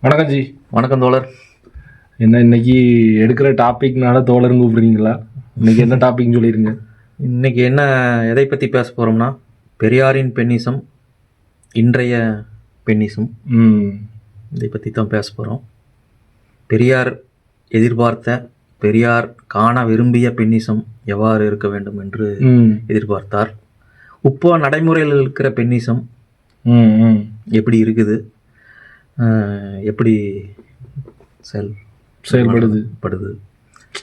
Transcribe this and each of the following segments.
வணக்கம் ஜி. வணக்கம் தோழர். என்ன இன்னைக்கு எடுக்கிற டாபிக்னால தோழருங்க கூப்பிடுறீங்களா? இன்னைக்கு என்ன டாபிக்னு சொல்லிடுங்க. இன்னைக்கு என்ன எதை பற்றி பேச போகிறோம்னா, பெரியாரின் பெண்ணிசம், இன்றைய பெண்ணிசம், இதை பற்றி தான் பேச போகிறோம். பெரியார் எதிர்பார்த்த, பெரியார் காண விரும்பிய பெண்ணிசம் எவ்வாறு இருக்க வேண்டும் என்று எதிர்பார்த்தார். இப்போ நடைமுறையில் இருக்கிற பெண்ணிசம் எப்படி இருக்குது, எப்படி செயல்படுது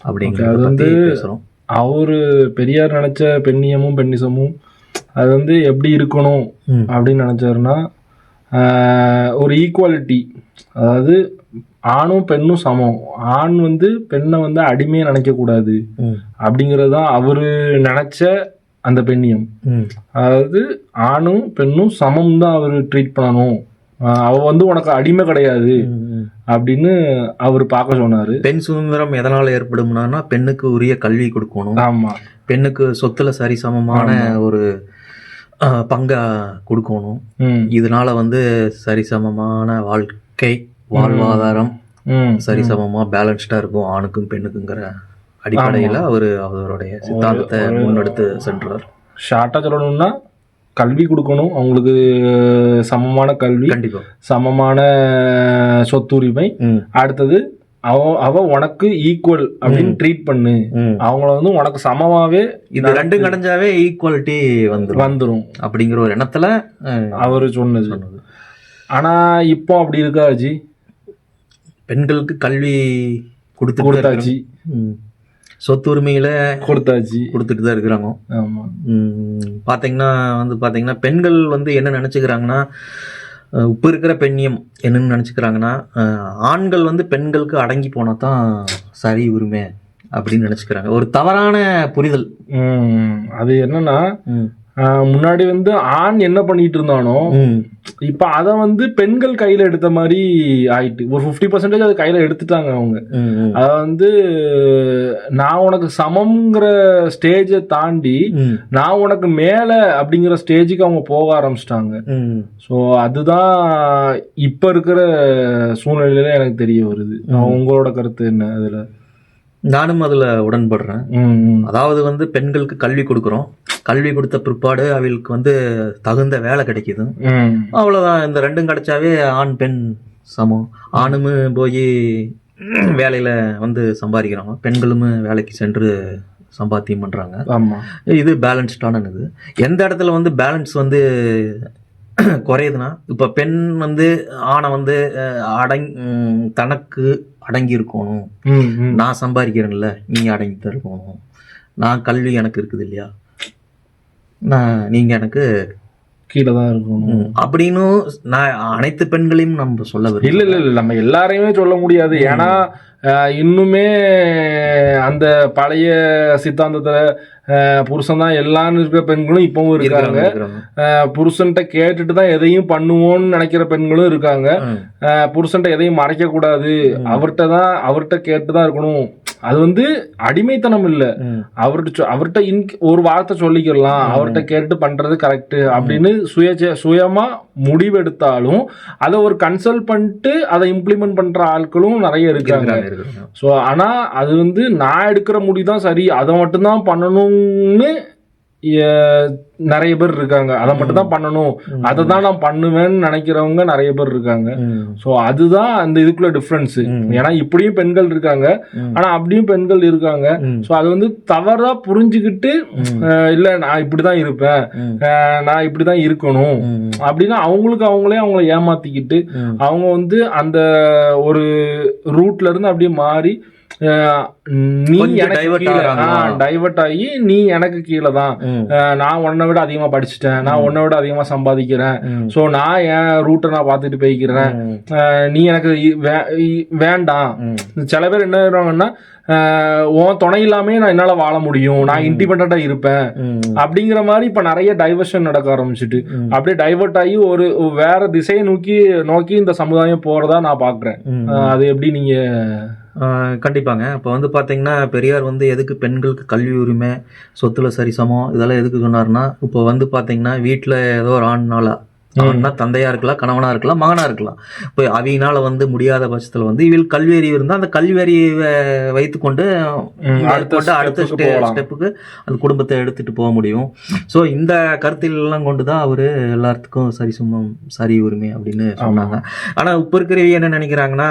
அப்படிங்கிறத பற்றி பேசுகிறோம். அவரு பெரியார் நினைச்ச பெண்ணியமும் பெண்ணிசமும் அது வந்து எப்படி இருக்கணும் அப்படின்னு நினைச்சாருன்னா, ஒரு ஈக்குவாலிட்டி, அதாவது ஆணும் பெண்ணும் சமம், ஆண் வந்து பெண்ணை வந்து அடிமையை நினைக்க கூடாது அப்படிங்கிறது தான் அவரு நினைச்ச அந்த பெண்ணியம். அதாவது ஆணும் பெண்ணும் சமம் தான் அவரு ட்ரீட் பண்ணணும், அவ வந்து உனக்கு அடிமை கிடையாது அப்படின்னு அவர் பார்க்க சொன்னாரு. பெண் சுதந்திரம் எதனால ஏற்படும்னா, பெண்ணுக்கு உரிய கல்வி கொடுக்கணும். ஆமா, பெண்ணுக்கு சொத்துல சரிசமமான ஒரு பங்கை கொடுக்கணும். இதனால வந்து சரிசமமான வாழ்க்கை வாழ்வாதாரம் சரிசமமா பேலன்ஸ்டா இருக்கும் ஆணுக்கும் பெண்ணுக்குங்கிற அடிப்படையில் அவருடைய சித்தாந்தத்தை முன்னெடுத்து சென்றார். ஷார்ட்டா சொல்லணும்னா, கல்வி கொடுக்கணும் அவங்களுக்கு, சமமான கல்வி, கண்டிப்பா சமமான சொத்துரிமை, அடுத்தது அவ உனக்கு ஈக்குவல் அப்படின்னு ட்ரீட் பண்ணு, அவங்கள வந்து உனக்கு சமமாவே, இது ரெண்டும் கிடைஞ்சாவே ஈக்குவாலிட்டி வந்துரும் அப்படிங்கிற ஒரு எண்ணத்துல அவரு சொன்னது. ஆனா இப்போ அப்படி இருக்கா ஜி? பெண்களுக்கு கல்வி கொடுத்தாச்சு, சொத்து உரிமையில கொடுத்துட்டு தான் இருக்கிறாங்க. பார்த்தீங்கன்னா பெண்கள் வந்து என்ன நினச்சிக்கிறாங்கன்னா, இப்போ இருக்கிற பெண்ணியம் என்னன்னு நினச்சிக்கிறாங்கன்னா, ஆண்கள் வந்து பெண்களுக்கு அடங்கி போனால் தான் சரி உரிமை அப்படின்னு நினச்சிக்கிறாங்க. ஒரு தவறான புரிதல். அது என்னன்னா, முன்னாடி வந்து ஆண் என்ன பண்ணிட்டு இருந்தானோ இப்ப அத வந்து பெண்கள் கையில எடுத்த மாதிரி ஆயிட்டு. ஒரு 50% அது கையில எடுத்துட்டாங்க அவங்க. அத வந்து நான் உனக்கு சமம்ங்கிற ஸ்டேஜை தாண்டி நான் உனக்கு மேல அப்படிங்கிற ஸ்டேஜுக்கு அவங்க போக ஆரம்பிச்சிட்டாங்க. ஸோ அதுதான் இப்ப இருக்கிற சூழ்நிலையில எனக்கு தெரிய வருது. உங்களோட கருத்து என்ன அதுல? நானும் அதுல உடன்படுறேன். அதாவது வந்து பெண்களுக்கு கல்வி கொடுக்குறோம், கல்வி கொடுத்த பிற்பாடு அவளுக்கு வந்து தகுந்த வேலை கிடைக்குது, அவ்வளவுதான். இந்த ரெண்டும் கிடைச்சாவே ஆண் பெண் சமம். ஆணுமே போய் வேலையில வந்து சம்பாதிக்கிறாங்க, பெண்களும் வேலைக்கு சென்று சம்பாத்தியம் பண்றாங்க. இது பேலன்ஸ்டான இது. எந்த இடத்துல வந்து பேலன்ஸ் வந்து குறையுதுன்னா, இப்ப பெண் வந்து ஆணை வந்து தனக்கு அடங்கி இருக்கணும், நான் சம்பாதிக்கிறேன்ல நீ அடங்கித்தான் இருக்கணும், நான் கல்வி எனக்கு இருக்குது இல்லையா, நீங்க எனக்கு கீழே தான் இருக்கணும் அப்படின்னு நான் அனைத்து பெண்களையும் நம்ம சொல்ல இல்ல இல்ல இல்ல நம்ம எல்லாரையுமே சொல்ல முடியாது. ஏன்னா இன்னுமே அந்த பழைய சித்தாந்தத்துல புருஷன் தான் எல்லான்னு இருக்கிற பெண்களும் இப்பவும் இருக்காங்க. புருஷன்ட்ட கேட்டுட்டு தான் எதையும் பண்ணுவோம்னு நினைக்கிற பெண்களும் இருக்காங்க. புருஷன்ட்ட எதையும் மறைக்க கூடாது, அவர்கிட்ட கேட்டுதான் இருக்கணும். அது வந்து அடிமைத்தனம் இல்ல, அவர்கிட்ட ஒரு வார்த்தை சொல்லிக்கலாம், அவர்கிட்ட கேட்டு பண்றது கரெக்ட் அப்படின்னு சுயமா முடிவெடுத்தாலும் அதை ஒரு கன்சல்ட் பண்ணிட்டு அதை இம்ப்ளிமெண்ட் பண்ற ஆட்களும் நிறைய இருக்காங்க. ஸோ ஆனா அது வந்து நான் எடுக்கிற முடிவுதான் சரி, அதை மட்டும்தான் பண்ணணும்னு நிறைய பேர் இருக்காங்க. அதை மட்டும் தான் பண்ணணும், அதை தான் நான் பண்ணுவேன்னு நினைக்கிறவங்க நிறைய பேர் இருக்காங்க. ஸோ அதுதான் அந்த இதுக்குள்ள டிஃப்ரென்ஸ். ஏன்னா இப்படியும் பெண்கள் இருக்காங்க, ஆனா அப்படியும் பெண்கள் இருக்காங்க. ஸோ அது வந்து தவறா புரிஞ்சுக்கிட்டு, இல்ல நான் இப்படிதான் இருப்பேன், நான் இப்படிதான் இருக்கணும் அப்படின்னா அவங்களே அவங்கள ஏமாத்திக்கிட்டு அவங்க வந்து அந்த ஒரு ரூட்ல இருந்து அப்படியே மாறி நீ டைவர்ட் ஆகி நீ எனக்கு கீழே தான், நான் உன்னை விட அதிகமா படிச்சுட்டேன், நான் உன்னை விட அதிகமா சம்பாதிக்கிறேன், சோ நான் என் ரூட்டை நான் பார்த்துட்டு போய்க்கிறேன், நீ எனக்கு வேண்டாம். சில பேர் என்ன பண்ணுவாங்கன்னா, உன் துணை இல்லாமே நான் என்னால வாழ முடியும், நான் இண்டிபெண்டா இருப்பேன் அப்படிங்கிற மாதிரி இப்ப நிறைய டைவர்ஷன் நடக்க ஆரம்பிச்சுட்டு அப்படியே டைவர்ட் ஆகி ஒரு வேற திசையை நோக்கி இந்த சமுதாயம் போறதா நான் பாக்குறேன். அது எப்படி நீங்க? கண்டிப்பாங்க. இப்போ வந்து பார்த்தீங்கன்னா, பெரியார் வந்து எதுக்கு பெண்களுக்கு கல்வி உரிமை, சொத்துல சரிசமம் இதெல்லாம் எதுக்கு சொன்னார்னா, இப்போ வந்து பார்த்தீங்கன்னா வீட்டில் ஏதோ ஒரு ஆண்னால அவன்னா தந்தையா இருக்கலாம், கணவனா இருக்கலாம், மகனா இருக்கலாம். இப்போ அவினால வந்து முடியாத பட்சத்துல வந்து இவள் கல்வி அறிவு இருந்தா அந்த கல்வி அறிவை வைத்துக்கொண்டு அடுத்த ஸ்டெப்புக்கு அந்த குடும்பத்தை எடுத்துட்டு போக முடியும். ஸோ இந்த கருத்தில் எல்லாம் கொண்டுதான் அவரு எல்லாத்துக்கும் சரி உரிமை அப்படின்னு சொன்னாங்க. ஆனா இப்ப இருக்கிற என்ன நினைக்கிறாங்கன்னா,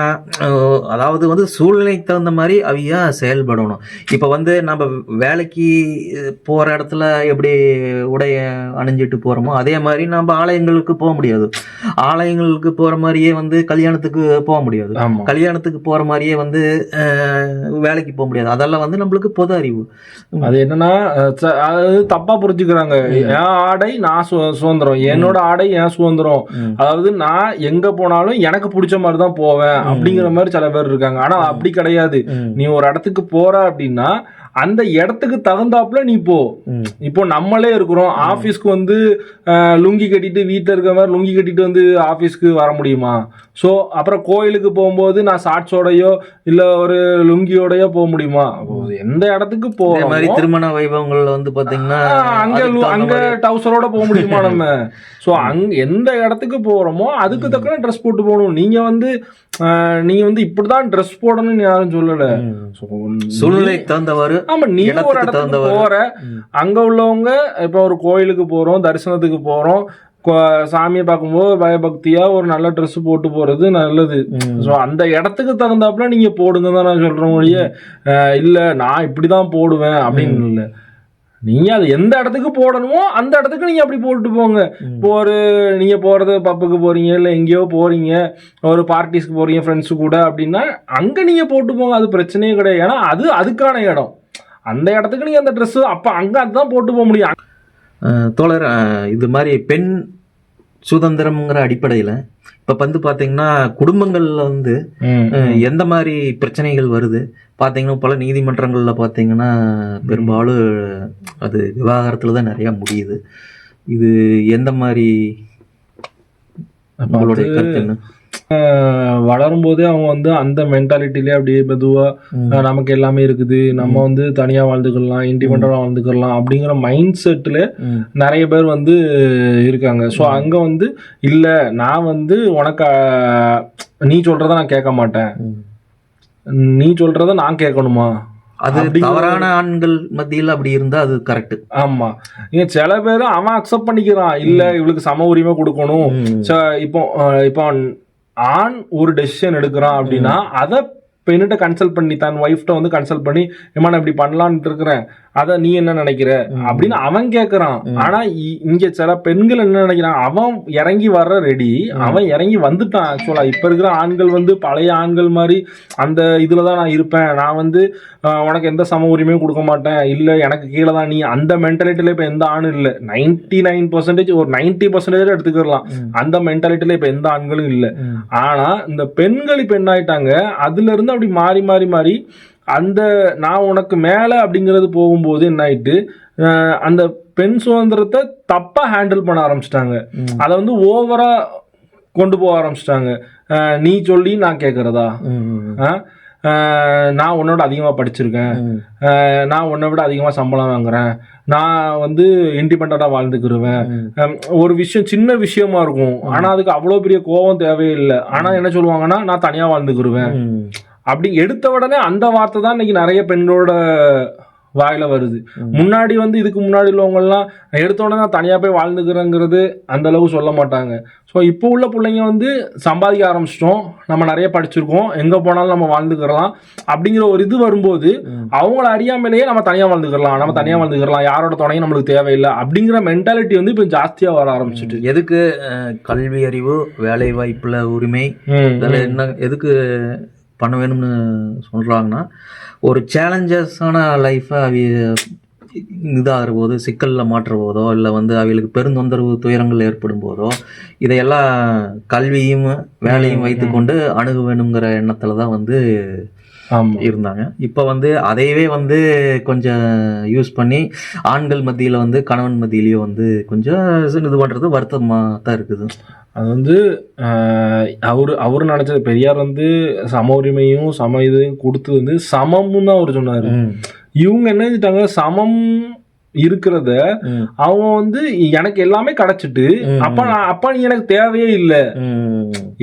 அதாவது வந்து சூழ்நிலைக்கு தகுந்த மாதிரி அவையா செயல்படணும். இப்ப வந்து நம்ம வேலைக்கு போற இடத்துல எப்படி உடைய அணிஞ்சிட்டு போறோமோ அதே மாதிரி நம்ம ஆலயங்களுக்கு போக முடியாது. ஆலயங்களுக்கு போற மாதிரியே வந்து கல்யாணத்துக்கு போக முடியாது. கல்யாணத்துக்கு போற மாதிரியே வந்து வேலைக்கு போக முடியாது. அதெல்லாம் வந்து நம்மளுக்கு பொது அறிவு. அது என்னன்னா அது தப்பா புரிஞ்சுக்கிறாங்க. என் ஆடை நான் சுதந்திரம், என்னோட ஆடை என் சுதந்திரம், அதாவது நான் எங்க போனாலும் எனக்கு பிடிச்ச மாதிரி தான் போவேன் அப்படிங்கிற மாதிரி சில பேர் இருக்காங்க. ஆனா அப்படி கிடையாது. நீ ஒரு இடத்துக்கு போற அப்படின்னா அந்த இடத்துக்கு தகுந்தாப்புல நீ போ. இப்போ நம்மளே இருக்கிறோம், ஆபீஸ்க்கு வந்து லுங்கி கட்டிட்டு வீட்டில் இருக்க மாதிரி லுங்கி கட்டிட்டு வந்து ஆபீஸ்க்கு வர முடியுமா? ஸோ அப்புறம் கோயிலுக்கு போகும்போது நான் ஷார்ட்ஸோடையோ இல்ல ஒரு லுங்கியோடயோ போக முடியுமா? எந்த இடத்துக்கு போற மாதிரி திருமண வைபவங்கள்ல வந்து பாத்தீங்கன்னா அங்க டவுசரோட போக முடியுமா நம்ம? ஸோ அங்க எந்த இடத்துக்கு போறோமோ அதுக்கு தக்க ட்ரெஸ் போட்டு போகணும். நீங்க வந்து இப்படிதான் ட்ரெஸ் போடணும்னு யாரும் சொல்லல. சூழ்நிலை தகுந்தவாறு. ஆமா, நீ ஒரு இடத்துக்கு போற, அங்க உள்ளவங்க இப்ப ஒரு கோயிலுக்கு போறோம், தரிசனத்துக்கு போறோம், சாமியை பார்க்கும்போது பயபக்தியா ஒரு நல்ல ட்ரெஸ் போட்டு போறது நல்லது. ஸோ அந்த இடத்துக்கு தகுந்தாப்புல நீங்க போடுங்க தான் நான் சொல்றேன் ஒழிய இல்ல நான் இப்படிதான் போடுவேன் அப்படின்னு இல்லை. நீங்க அது எந்த இடத்துக்கு போடணுமோ அந்த இடத்துக்கு நீங்க அப்படி போட்டு போங்க. இப்போ நீங்க போறது பப்புக்கு போறீங்க இல்ல எங்கேயோ போறீங்க, ஒரு பார்ட்டிஸ்க்கு போறீங்க ஃப்ரெண்ட்ஸு கூட அப்படின்னா அங்க நீங்க போட்டு போங்க, அது பிரச்சனையே கிடையாது. ஏன்னா அது அதுக்கான இடம். அந்த இடத்துக்கு நீங்க அந்த ட்ரெஸ் அப்ப அங்க அதுதான் போட்டு போக முடியும். தோழர், இது மாதிரி பெண் சுதந்திரம்ங்கிற அடிப்படையில இப்ப வந்து பாத்தீங்கன்னா குடும்பங்கள்ல வந்து எந்த மாதிரி பிரச்சனைகள் வருது பாத்தீங்கன்னா, பல நீதிமன்றங்கள்ல பாத்தீங்கன்னா பெரும்பாலும் அது விவாகரத்துல தான் நிறைய முடியுது. இது எந்த மாதிரி உங்களுடைய கருத்து என்ன? வளரும் போதே அவங்க வந்து அந்த மென்டாலிட்டிலே அப்படியே மெதுவா நமக்கு எல்லாமே இருக்குது, நம்ம வந்து தனியா வாழ்ந்துக்கலாம், இண்டிபெண்டா வாழ்ந்துக்கலாம் அப்படிங்கிற மைண்ட் செட்ல நிறைய பேர் வந்து இருக்காங்க. ஸோ அங்க வந்து இல்ல நான் வந்து உனக்கு நீ சொல்றத நான் கேட்க மாட்டேன், நீ சொல்றத நான் கேட்கணுமா? அது தவறான ஆண்கள் மத்தியில் அப்படி இருந்தா அது கரெக்ட். ஆமா, இங்க சில பேர் அவன் அக்செப்ட் பண்ணிக்கிறான், இல்ல இவளுக்கு சம உரிமை கொடுக்கணும். இப்போ ஆண் ஒரு டெசிஷன் எடுக்கிறான் அப்படின்னா அதை பெண்ணிட்ட கன்சல்ட் பண்ணி தன் ஒய்ஃப்ட வந்து கன்சல்ட் பண்ணி ஏமா நான் இப்படி பண்ணலான்னு இருக்கிறேன், அதை நீ என்ன நினைக்கிற அப்படின்னு அவன் கேட்கறான். ஆனா இங்க சில பெண்கள் என்ன நினைக்கிறான், அவன் இறங்கி வர்ற ரெடி, அவன் இறங்கி வந்துட்டான். ஆக்சுவலா இப்ப இருக்கிற ஆண்கள் வந்து பழைய ஆண்கள் மாதிரி அந்த இதுலதான் நான் இருப்பேன், நான் வந்து உனக்கு எந்த சம உரிமையும் கொடுக்க மாட்டேன், இல்ல எனக்கு கீழே தான் நீ, அந்த மென்டாலிட்டியில இப்ப எந்த ஆணும் இல்லை. 99% ஒரு 90% எடுத்துக்கலாம், அந்த மென்டாலிட்டியில இப்ப எந்த ஆண்களும் இல்லை. ஆனா இந்த பெண்கள் இப்ப என்ன ஆயிட்டாங்க, அதுல இருந்து அப்படி மாறி மாறி மாறி அந்த நான் உனக்கு மேல அப்படிங்கிறது போகும்போது என்ன ஆயிட்டு, அந்த பெண் சுதந்திரத்தை தப்பா ஹேண்டில் பண்ண ஆரம்பிச்சிட்டாங்க. அதை வந்து ஓவரா கொண்டு போக ஆரம்பிச்சிட்டாங்க. நீ சொல்லி நான் கேட்கறதா, நான் உன்னோட அதிகமா படிச்சிருக்கேன், நான் உன்னை விட அதிகமா சம்பளம் வாங்குறேன், நான் வந்து இண்டிபெண்டா வாழ்ந்துக்கிருவேன். ஒரு விஷயம் சின்ன விஷயமா இருக்கும், ஆனா அதுக்கு அவ்வளவு பெரிய கோபம் தேவையில்லை. ஆனா என்ன சொல்லுவாங்கன்னா நான் தனியா வாழ்ந்துக்கிருவேன் அப்படி எடுத்த உடனே அந்த வார்த்தை தான் இன்னைக்கு நிறைய பெண்களோட வாயில வருது. முன்னாடி வந்து இதுக்கு முன்னாடி உள்ளவங்க எல்லாம் எடுத்த உடனே நான் தனியா போய் வாழ்ந்துக்கிறேங்கிறது அந்த அளவு சொல்ல மாட்டாங்க. ஸோ இப்போ உள்ள பிள்ளைங்க வந்து சம்பாதிக்க ஆரம்பிச்சிட்டோம், நம்ம நிறைய படிச்சிருக்கோம், எங்க போனாலும் நம்ம வாழ்ந்துக்கிறலாம் அப்படிங்கிற ஒரு இது வரும்போது அவங்கள அறியாமலேயே நம்ம தனியா வாழ்ந்துக்கிறலாம், யாரோட துணையும் நம்மளுக்கு தேவையில்லை அப்படிங்கிற மென்டாலிட்டி வந்து இப்போ ஜாஸ்தியா வர ஆரம்பிச்சிட்டு. எதுக்கு கல்வி அறிவு, வேலை வாய்ப்புல உரிமை, என்ன எதுக்கு பண்ண வேணும்னு சொல்கிறாங்கன்னா, ஒரு சேலஞ்சஸான லைஃப்பை இதாகிற போது, சிக்கலில் மாற்றுற போதோ இல்லை வந்து அவங்களுக்கு பெருந்தொந்தரவு துயரங்கள் ஏற்படும் போதோ இதையெல்லாம் கல்வியும் வேலையும் வைத்துக்கொண்டு அணுக வேணுங்கிற எண்ணத்தில் தான் வந்து இருந்தாங்க. இப்போ வந்து அதையவே வந்து கொஞ்சம் யூஸ் பண்ணி ஆண்கள் மத்தியில் வந்து கணவன் மத்தியிலேயே வந்து கொஞ்சம் இது பண்ணுறது வருத்தமாக தான் இருக்குது. அது வந்து அவரு நினைச்சது, பெரியார் வந்து சம உரிமையும் சம இதையும் கொடுத்து வந்து சமம்னு தான் அவர் சொன்னாரு. இவங்க என்ன செஞ்சிட்டாங்க, சமம் இருக்கிறத அவன் வந்து எனக்கு எல்லாமே கிடைச்சிட்டு அப்ப நீ எனக்கு தேவையே இல்லை,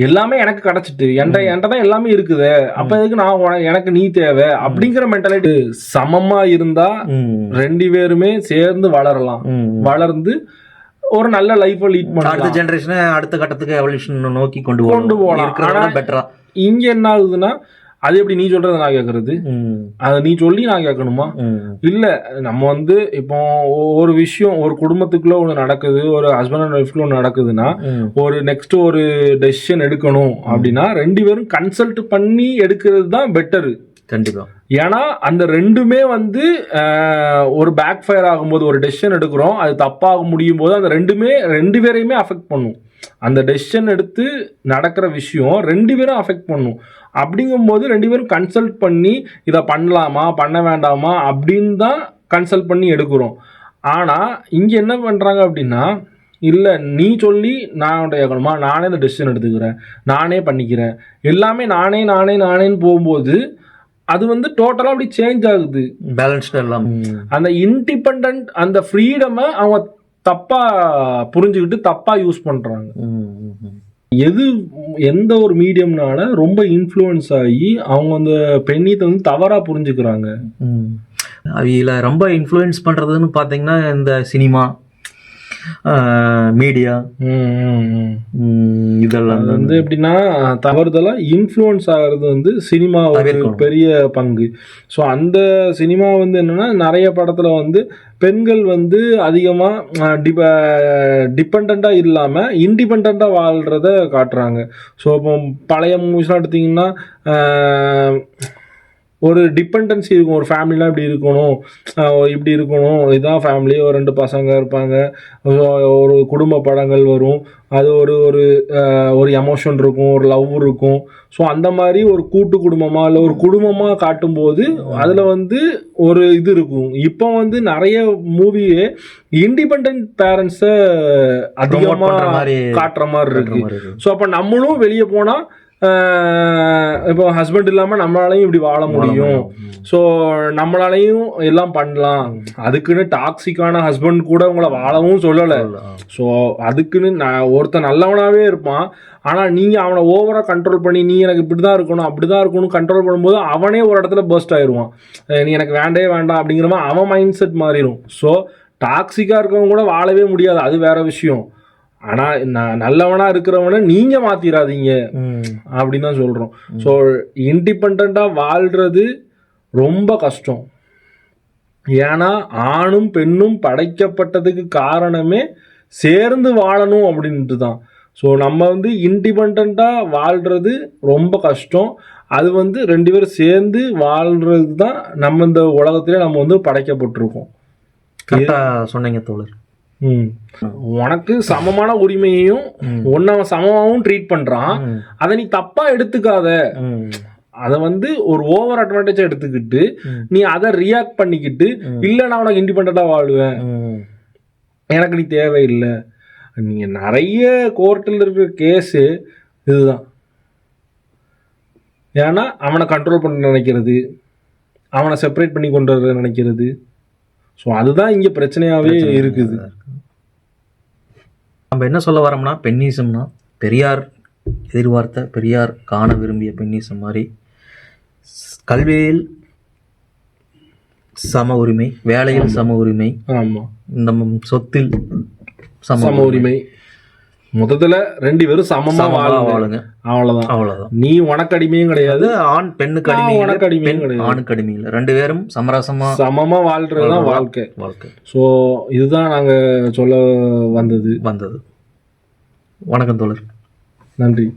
எல்லாமே எனக்கு கிடைச்சிட்டு என்கிட்ட தான் எல்லாமே இருக்குது, அப்ப எதுக்கு நான் எனக்கு நீ தேவை அப்படிங்கிற மென்டாலிட்டி. சமமா இருந்தா 2 பேருமே சேர்ந்து வளரலாம், வளர்ந்து ஒரு நல்ல லைஃப் லீட் பண்ணலாம், அடுத்த ஜெனரேஷனை அடுத்த கட்டத்துக்கு எவல்யூஷன் நோக்கி கொண்டு போகலாம். பெட்டரா இங்க என்ன ஆகுதுன்னா, அது எப்படி நீ சொல்றத நான் கேட்கறது, அதை நீ சொல்லி நான் கேட்கணுமா? இல்ல, நம்ம வந்து இப்போ ஒரு விஷயம் ஒரு குடும்பத்துக்குள்ள ஒண்ணு நடக்குது, ஒரு ஹஸ்பண்ட் அண்ட் ஒய்ஃப்குள்ள ஒண்ணு நடக்குதுன்னா, ஒரு நெக்ஸ்ட் ஒரு டெசிஷன் எடுக்கணும் அப்படின்னா 2 பேரும் கன்சல்ட் பண்ணி எடுக்கிறது தான் பெட்டரு. கண்டிப்பா. ஏன்னா அந்த 2மே வந்து ஒரு பேக் ஃபயர் ஆகும்போது, ஒரு டெசிஷன் எடுக்கிறோம் அது தப்பாக முடியும் போது அந்த 2 பேரையுமே அஃபெக்ட் பண்ணும். அந்த டெசிஷன் எடுத்து நடக்கிற விஷயம் 2 பேரும் அஃபெக்ட் பண்ணும். அப்படிங்கும்போது 2 பேரும் கன்சல்ட் பண்ணி இதை பண்ணலாமா பண்ண வேண்டாமா அப்படின்னு தான் கன்சல்ட் பண்ணி எடுக்கிறோம். ஆனால் இங்கே என்ன பண்ணுறாங்க அப்படின்னா, இல்லை நீ சொல்லி நான் கேட்கணுமா, நானே இந்த டெசிஷன் எடுத்துக்கிறேன், நானே பண்ணிக்கிறேன், எல்லாமே நானேன்னு போகும்போது அது வந்து டோட்டலாக அப்படி சேஞ்ச் ஆகுது, பேலன்ஸ்டாக எல்லாம். அந்த இண்டிபெண்ட் அந்த ஃப்ரீடமை அவங்க தப்பா புரிஞ்சுக்கிட்டு தப்பா யூஸ் பண்றாங்க. எந்த ஒரு மீடியம்னால ரொம்ப இன்ஃப்ளூயன்ஸ் ஆகி அவங்க அந்த பெண்ணியத்தை வந்து தவறா புரிஞ்சுக்கிறாங்க. அவையில ரொம்ப இன்ஃப்ளூயன்ஸ் பண்றதுன்னு பாத்தீங்கன்னா இந்த சினிமா, மீடியா, இதெல்லாம் வந்து எப்படின்னா தவறுதலா இன்ஃப்ளூயன்ஸ் ஆகிறது வந்து சினிமா ஒரு பெரிய பங்கு. ஸோ அந்த சினிமா வந்து என்னன்னா, நிறைய படத்துல வந்து பெண்கள் வந்து அதிகமாக டிபெண்ட்டாக இல்லாமல் இண்டிபெண்ட்டாக வாழ்கிறத காட்டுறாங்க. ஸோ இப்போ பழைய மூவிஸ்லாம் எடுத்திங்கன்னா ஒரு டிபெண்டன்சி இருக்கும், ஒரு ஃபேமிலிலாம் இப்படி இருக்கணும், இதுதான் ஃபேமிலி, ஒரு 2 பசங்க இருப்பாங்க, ஒரு குடும்ப படங்கள் வரும், அது ஒரு எமோஷன் இருக்கும், ஒரு லவ் இருக்கும். ஸோ அந்த மாதிரி ஒரு கூட்டு குடும்பமாக இல்லை ஒரு குடும்பமாக காட்டும்போது அதில் வந்து ஒரு இது இருக்கும். இப்போ வந்து நிறைய மூவியே இண்டிபெண்ட் பேரண்ட்ஸை அதிகமாக காட்டுற மாதிரி இருக்கு. ஸோ அப்போ நம்மளும் வெளியே போனால் இப்போ ஹஸ்பண்ட் இல்லாமல் நம்மளாலையும் இப்படி வாழ முடியும், ஸோ நம்மளாலையும் எல்லாம் பண்ணலாம், அதுக்குன்னு டாக்ஸிக்கான ஹஸ்பண்ட் கூட உங்களை வாழவும் சொல்லலை. ஸோ அதுக்குன்னு ஒருத்தன் நல்லவனாகவே இருப்பான், ஆனால் நீங்கள் அவனை ஓவராக கண்ட்ரோல் பண்ணி நீ எனக்கு இப்படி தான் இருக்கணும் அப்படி தான் இருக்கணும் கண்ட்ரோல் பண்ணும்போது அவனே ஒரு இடத்துல பர்ஸ்ட் ஆயிடுவான், நீ எனக்கு வேண்டவே வேண்டாம் அப்படிங்கிற மாதிரி அவன் மைண்ட் செட் மாறிடும். ஸோ டாக்ஸிக்காக இருக்கவங்க கூட வாழவே முடியாது, அது வேற விஷயம். ஆனால் நல்லவனா இருக்கிறவனை நீங்க மாத்திராதீங்க அப்படின்னு தான் சொல்றோம். ஸோ இண்டிபெண்டா வாழ்றது ரொம்ப கஷ்டம். ஏன்னா ஆணும் பெண்ணும் படைக்கப்பட்டதுக்கு காரணமே சேர்ந்து வாழணும் அப்படின்ட்டு தான். ஸோ நம்ம வந்து இண்டிபெண்டா வாழ்றது ரொம்ப கஷ்டம். அது வந்து 2 பேரும் சேர்ந்து வாழ்றது தான் நம்ம இந்த உலகத்திலே நம்ம வந்து படைக்கப்பட்டிருக்கோம். சொன்னீங்க தோழர். உனக்கு சமமான உரிமையையும் ஒன்ன சமமாவும் ட்ரீட் பண்றான், அதை நீ தப்பா எடுத்துக்காத, அதை வந்து ஒரு ஓவர் அட்வான்டேஜா எடுத்துக்கிட்டு நீ அதை ரியாக்ட் பண்ணிக்கிட்டு இல்ல நான் உனக்கு இண்டிபெண்டா வாழ்வேன், எனக்கு நீ தேவையில்லை. நீங்க நிறைய கோர்ட்டில் இருக்கிற கேஸு இதுதான். ஏன்னா அவனை கண்ட்ரோல் பண்ண நினைக்கிறது, அவனை செப்பரேட் பண்ணி கொண்டு வர நினைக்கிறது. ஸோ அதுதான் இங்கே பிரச்சனையாகவே இருக்குது. நம்ம என்ன சொல்ல வரோம்னா, பெண்ணிசம்னா பெரியார் எதிர்பார்த்த, பெரியார் காண விரும்பிய பெண்ணிசம் மாதிரி கல்வியில் சம உரிமை, வேலையில் சம உரிமை, ஆமாம், இந்த சொத்தில் சம உரிமை, மொத்தத்துல 2 பேரும் சமமா வாழுங்க, அவ்வளவுதான். நீ உனக்கு அடிமையும் கிடையாது, ஆண் பெண்ணுக்கு அடிமையும் உனக்கு அடிமையும் கிடையாது, ஆணுக்கு அடிமை இல்லை, 2 பேரும் சமமா வாழ்றதுதான் வாழ்க்கை. ஸோ இதுதான் நாங்க சொல்ல வந்தது. வணக்கம் தோழர். நன்றி.